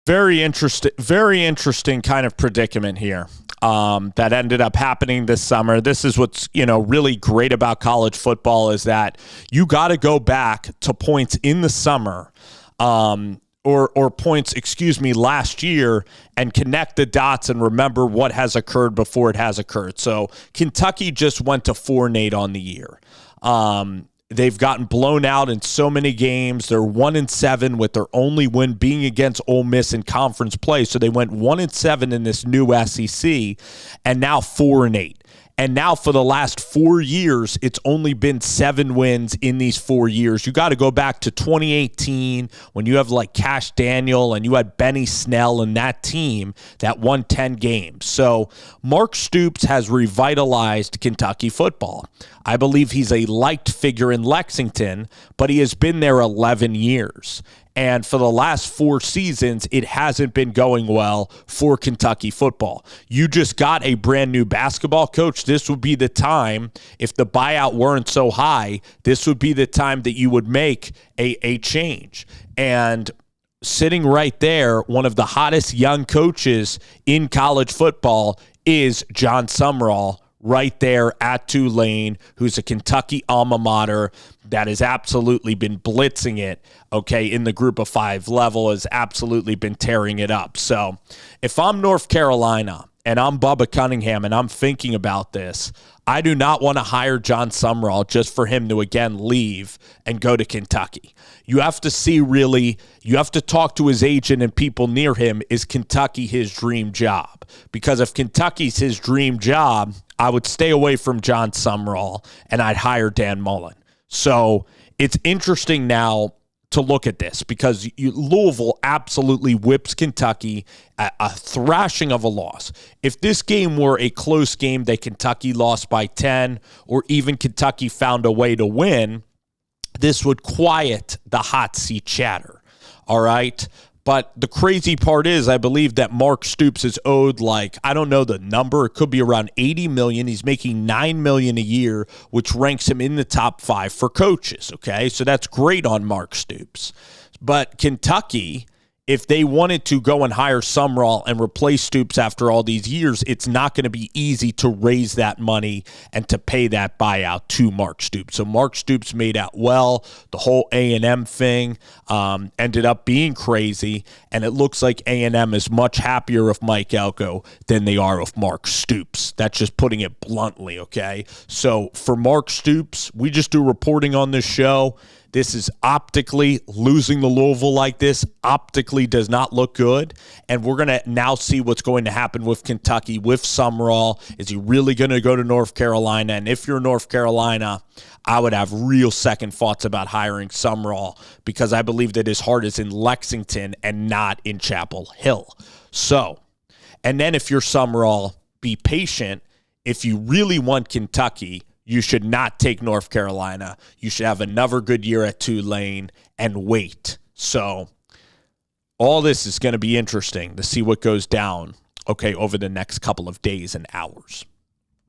Very interesting kind of predicament here that ended up happening this summer. This is what's, really great about college football is that you got to go back to points in the summer or points, last year and connect the dots and remember what has occurred before it has occurred. So Kentucky just went to 4-8 on the year. They've gotten blown out in so many games. They're 1-7 with their only win being against Ole Miss in conference play. So they went 1-7 in this new SEC and now 4-8. And now for the last 4 years, it's only been 7 wins in these 4 years. You got to go back to 2018 when you have like Cash Daniel and you had Benny Snell and that team that won 10 games. So Mark Stoops has revitalized Kentucky football. I believe he's a liked figure in Lexington, but he has been there 11 years. And for the last 4 seasons, it hasn't been going well for Kentucky football. You just got a brand new basketball coach. This would be the time, if the buyout weren't so high, this would be the time that you would make a change. And sitting right there, one of the hottest young coaches in college football is John Sumrall, right there at Tulane, who's a Kentucky alma mater that has absolutely been blitzing it, in the group of 5 level, has absolutely been tearing it up. So if I'm North Carolina and I'm Bubba Cunningham and I'm thinking about this, I do not want to hire John Sumrall just for him to again leave and go to Kentucky. You have to see you have to talk to his agent and people near him. Is Kentucky his dream job? Because if Kentucky's his dream job, I would stay away from John Sumrall and I'd hire Dan Mullen. So it's interesting now to look at this because Louisville absolutely whips Kentucky, a thrashing of a loss. If this game were a close game that Kentucky lost by 10 or even Kentucky found a way to win, this would quiet the hot seat chatter, all right? But the crazy part is I believe that Mark Stoops is owed I don't know the number. It could be around $80 million. He's making $9 million a year, which ranks him in the top 5 for coaches, okay? So that's great on Mark Stoops. But Kentucky, if they wanted to go and hire Sumrall and replace Stoops after all these years, it's not going to be easy to raise that money and to pay that buyout to Mark Stoops. So Mark Stoops made out well. The whole A&M thing ended up being crazy, and it looks like A&M is much happier with Mike Elko than they are with Mark Stoops. That's just putting it bluntly, okay? So for Mark Stoops, we just do reporting on this show. This is optically losing the Louisville like this optically does not look good. And we're going to now see what's going to happen with Kentucky, with Sumrall. Is he really going to go to North Carolina? And if you're North Carolina, I would have real second thoughts about hiring Sumrall because I believe that his heart is in Lexington and not in Chapel Hill. So, and then if you're Sumrall, be patient. If you really want Kentucky, you should not take North Carolina. You should have another good year at Tulane and wait. So all this is going to be interesting to see what goes down, over the next couple of days and hours.